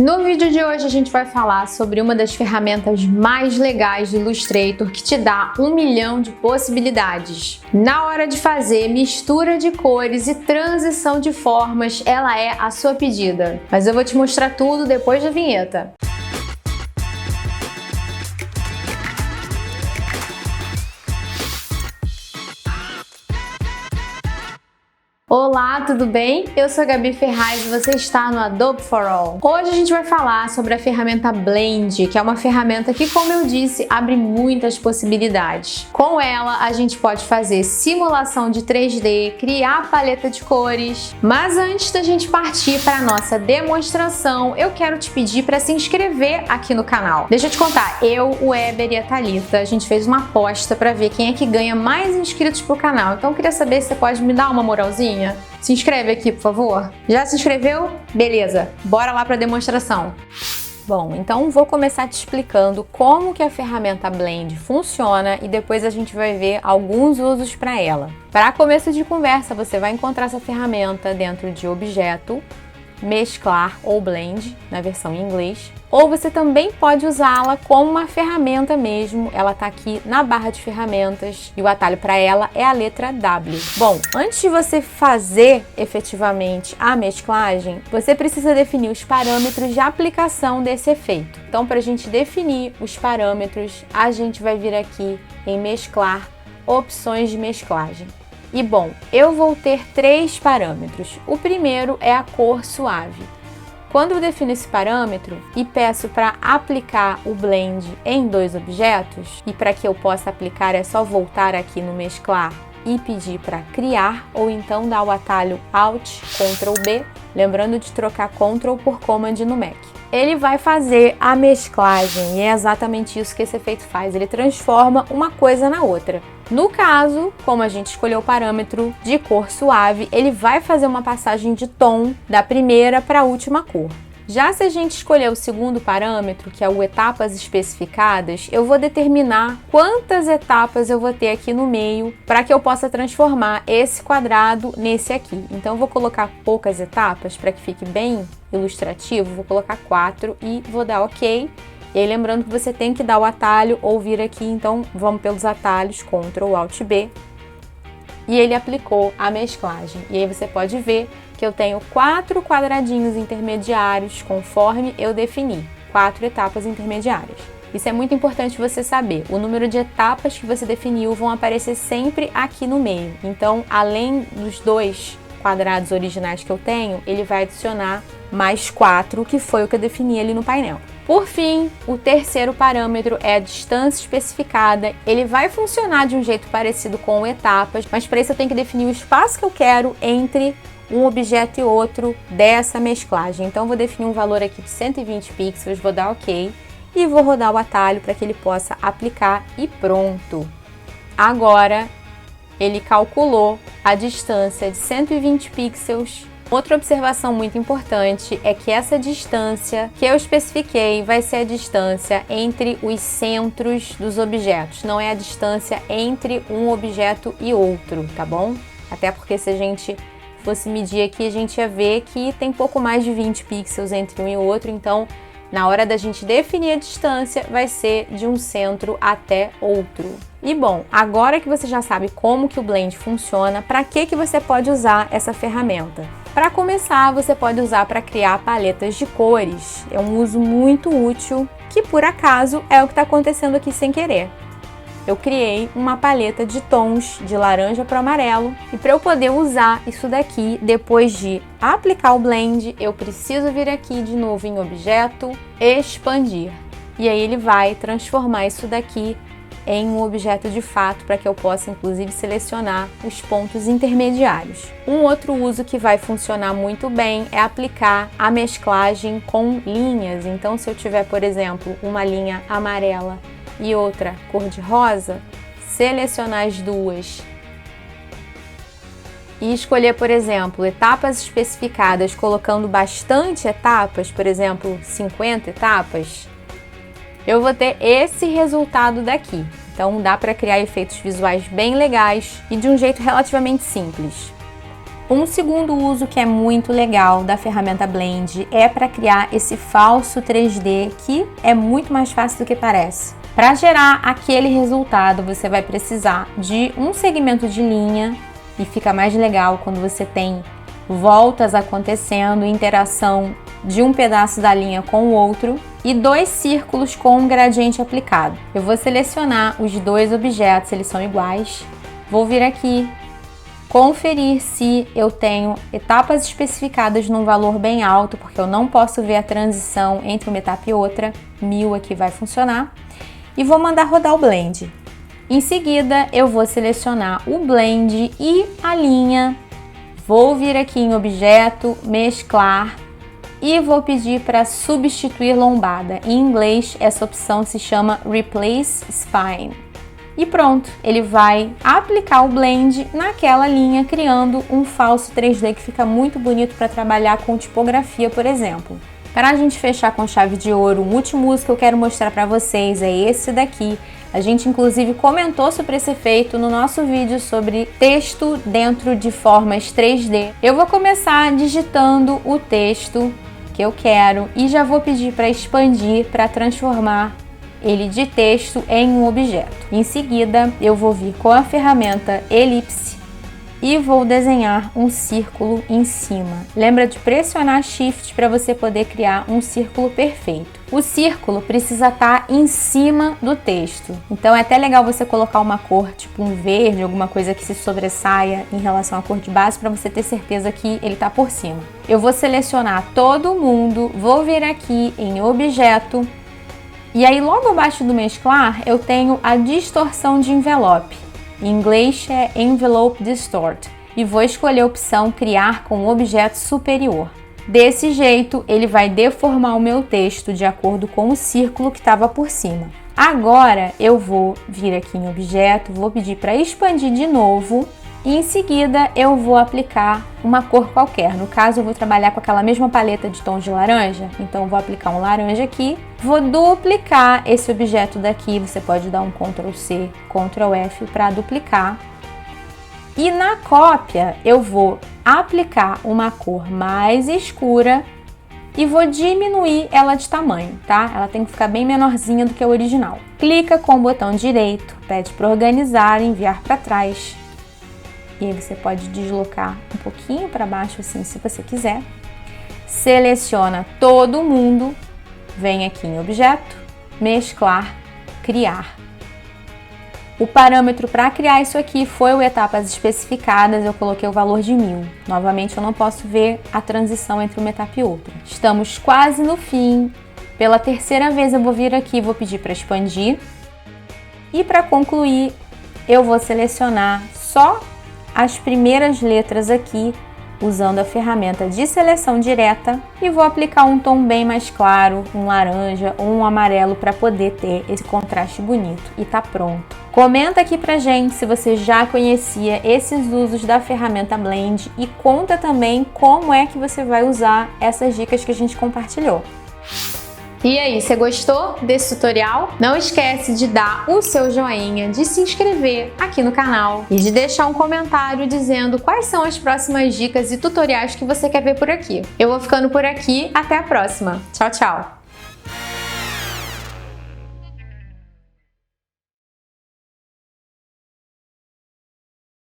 No vídeo de hoje a gente vai falar sobre uma das ferramentas mais legais do Illustrator que te dá 1 milhão de possibilidades. Na hora de fazer mistura de cores e transição de formas, ela é a sua pedida. Mas eu vou te mostrar tudo depois da vinheta. Olá, tudo bem? Eu sou a Gabi Ferraz e você está no Adobe for All. Hoje a gente vai falar sobre a ferramenta Blend, que é uma ferramenta que, como eu disse, abre muitas possibilidades. Com ela, a gente pode fazer simulação de 3D, criar paleta de cores. Mas antes da gente partir para a nossa demonstração, eu quero te pedir para se inscrever aqui no canal. Deixa eu te contar, eu, o Eber e a Thalita, a gente fez uma aposta para ver quem é que ganha mais inscritos pro canal. Então eu queria saber se você pode me dar uma moralzinha. Se inscreve aqui, por favor. Já se inscreveu? Beleza, bora lá para a demonstração. Bom, então vou começar te explicando como que a ferramenta Blend funciona e depois a gente vai ver alguns usos para ela. Para começo de conversa, você vai encontrar essa ferramenta dentro de Objeto, Mesclar ou Blend, na versão em inglês, ou você também pode usá-la como uma ferramenta mesmo. Ela está aqui na barra de ferramentas e o atalho para ela é a letra W. Bom, antes de você fazer efetivamente a mesclagem, você precisa definir os parâmetros de aplicação desse efeito. Então, para a gente definir os parâmetros, a gente vai vir aqui em Mesclar, Opções de Mesclagem. E bom, eu vou ter 3 parâmetros. O primeiro é a cor suave. Quando eu defino esse parâmetro e peço para aplicar o Blend em 2 objetos, e para que eu possa aplicar é só voltar aqui no Mesclar e pedir para criar, ou então dar o atalho Alt, Ctrl B, lembrando de trocar Ctrl por Command no Mac. Ele vai fazer a mesclagem e é exatamente isso que esse efeito faz, ele transforma uma coisa na outra. No caso, como a gente escolheu o parâmetro de cor suave, ele vai fazer uma passagem de tom da primeira para a última cor. Já se a gente escolher o segundo parâmetro, que é o etapas especificadas, eu vou determinar quantas etapas eu vou ter aqui no meio para que eu possa transformar esse quadrado nesse aqui. Então eu vou colocar poucas etapas para que fique bem ilustrativo, vou colocar 4 e vou dar OK. E aí lembrando que você tem que dar o atalho ou vir aqui, então vamos pelos atalhos, Ctrl Alt B. E ele aplicou a mesclagem. E aí você pode ver que eu tenho 4 quadradinhos intermediários conforme eu defini, 4 etapas intermediárias. Isso é muito importante você saber. O número de etapas que você definiu vão aparecer sempre aqui no meio. Então, além dos 2 quadrados originais que eu tenho, ele vai adicionar mais 4, que foi o que eu defini ali no painel. Por fim, o terceiro parâmetro é a distância especificada. Ele vai funcionar de um jeito parecido com etapas, mas para isso eu tenho que definir o espaço que eu quero entre um objeto e outro dessa mesclagem. Então, eu vou definir um valor aqui de 120 pixels, vou dar OK e vou rodar o atalho para que ele possa aplicar e pronto. Agora, ele calculou a distância de 120 pixels. Outra observação muito importante é que essa distância que eu especifiquei vai ser a distância entre os centros dos objetos, não é a distância entre um objeto e outro, tá bom? Até porque se a gente fosse medir aqui, a gente ia ver que tem pouco mais de 20 pixels entre um e outro, então na hora da gente definir a distância, vai ser de um centro até outro. E bom, agora que você já sabe como que o Blend funciona, para que você pode usar essa ferramenta? Para começar, você pode usar para criar paletas de cores. É um uso muito útil, que por acaso é o que está acontecendo aqui sem querer. Eu criei uma paleta de tons de laranja para amarelo e para eu poder usar isso daqui, depois de aplicar o Blend, eu preciso vir aqui de novo em Objeto, Expandir. E aí ele vai transformar isso daqui em um objeto de fato para que eu possa inclusive selecionar os pontos intermediários. Um outro uso que vai funcionar muito bem é aplicar a mesclagem com linhas. Então se eu tiver, por exemplo, uma linha amarela e outra cor-de-rosa, selecionar as duas e escolher, por exemplo, etapas especificadas colocando bastante etapas, por exemplo, 50 etapas, eu vou ter esse resultado daqui. Então dá para criar efeitos visuais bem legais e de um jeito relativamente simples. Um segundo uso que é muito legal da ferramenta Blend é para criar esse falso 3D que é muito mais fácil do que parece. Para gerar aquele resultado, você vai precisar de um segmento de linha e fica mais legal quando você tem voltas acontecendo, interação de um pedaço da linha com o outro e 2 círculos com um gradiente aplicado. Eu vou selecionar os 2 objetos, eles são iguais. Vou vir aqui, conferir se eu tenho etapas especificadas num valor bem alto, porque eu não posso ver a transição entre uma etapa e outra. 1000 aqui vai funcionar. E vou mandar rodar o Blend. Em seguida, eu vou selecionar o Blend e a linha. Vou vir aqui em Objeto, Mesclar e vou pedir para substituir lombada. Em inglês, essa opção se chama Replace Spine. E pronto, ele vai aplicar o Blend naquela linha, criando um falso 3D que fica muito bonito para trabalhar com tipografia, por exemplo. Para a gente fechar com chave de ouro, um último uso que eu quero mostrar para vocês é esse daqui. A gente inclusive comentou sobre esse efeito no nosso vídeo sobre texto dentro de formas 3D. Eu vou começar digitando o texto que eu quero e já vou pedir para expandir para transformar ele de texto em um objeto. Em seguida, eu vou vir com a ferramenta Elipse e vou desenhar um círculo em cima. Lembra de pressionar Shift para você poder criar um círculo perfeito. O círculo precisa estar em cima do texto, então é até legal você colocar uma cor, tipo um verde, alguma coisa que se sobressaia em relação à cor de base para você ter certeza que ele está por cima. Eu vou selecionar todo mundo, vou vir aqui em Objeto, e aí logo abaixo do mesclar eu tenho a distorção de envelope. Em inglês é Envelope Distort. E vou escolher a opção Criar com objeto superior. Desse jeito ele vai deformar o meu texto de acordo com o círculo que estava por cima. Agora eu vou vir aqui em Objeto, vou pedir para expandir de novo. E em seguida eu vou aplicar uma cor qualquer. No caso eu vou trabalhar com aquela mesma paleta de tons de laranja, então eu vou aplicar um laranja aqui. Vou duplicar esse objeto daqui, você pode dar um Ctrl C, Ctrl F para duplicar. E na cópia eu vou aplicar uma cor mais escura e vou diminuir ela de tamanho, tá? Ela tem que ficar bem menorzinha do que a original. Clica com o botão direito, pede para organizar e enviar para trás. E aí você pode deslocar um pouquinho para baixo assim, se você quiser. Seleciona todo mundo, vem aqui em Objeto, Mesclar, Criar. O parâmetro para criar isso aqui foi o etapas especificadas, eu coloquei o valor de 1000. Novamente eu não posso ver a transição entre uma etapa e outra. Estamos quase no fim. Pela terceira vez eu vou vir aqui e vou pedir para expandir. E para concluir, eu vou selecionar só as primeiras letras aqui, usando a ferramenta de seleção direta, e vou aplicar um tom bem mais claro, um laranja ou um amarelo para poder ter esse contraste bonito. E tá pronto. Comenta aqui pra gente se você já conhecia esses usos da ferramenta Blend e conta também como é que você vai usar essas dicas que a gente compartilhou. E aí, você gostou desse tutorial? Não esquece de dar o seu joinha, de se inscrever aqui no canal e de deixar um comentário dizendo quais são as próximas dicas e tutoriais que você quer ver por aqui. Eu vou ficando por aqui, até a próxima. Tchau, tchau!